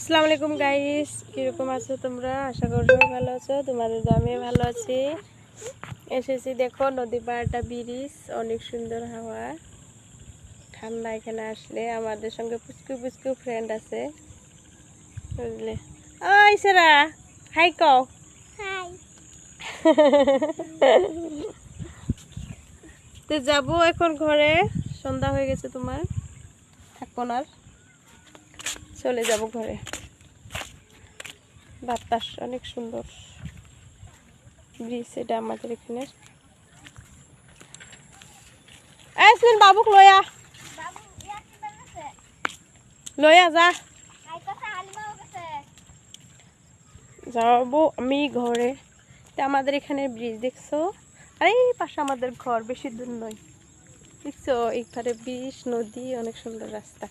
আসসালামু আলাইকুম গাইস, কিরকম আছো তোমরা? আশা করি সবাই ভালো আছো। তোমাদের আমি ভালো আছি। এসেছি দেখো নদী পাড়টা ব্রিজ, অনেক সুন্দর হাওয়া ঠান্ডা। এখানে আসলে আমাদের সঙ্গে পুচকু পুচকু ফ্রেন্ড আছে, বুঝলে? ওই সেরা হাই কও। হাই। তো যাবো এখন ঘরে, সন্ধ্যা হয়ে গেছে তোমার, থাকবো না আর, চলে যাব ঘরে। বাতাস অনেক সুন্দর, ব্রিজ এটা আমাদের এখানে। আসবেন বাবুক লয়া বাবু ইয়া কি বানাছে? লয়া যা আইতাছে হালিমাও গেছে। যাবো আমি ঘরে। তা আমাদের এখানে ব্রিজ দেখছো, আর এই পাশে আমাদের ঘর, বেশি দূর নয়। দেখছো এইখানে ব্রিজ, নদী, অনেক সুন্দর রাস্তা।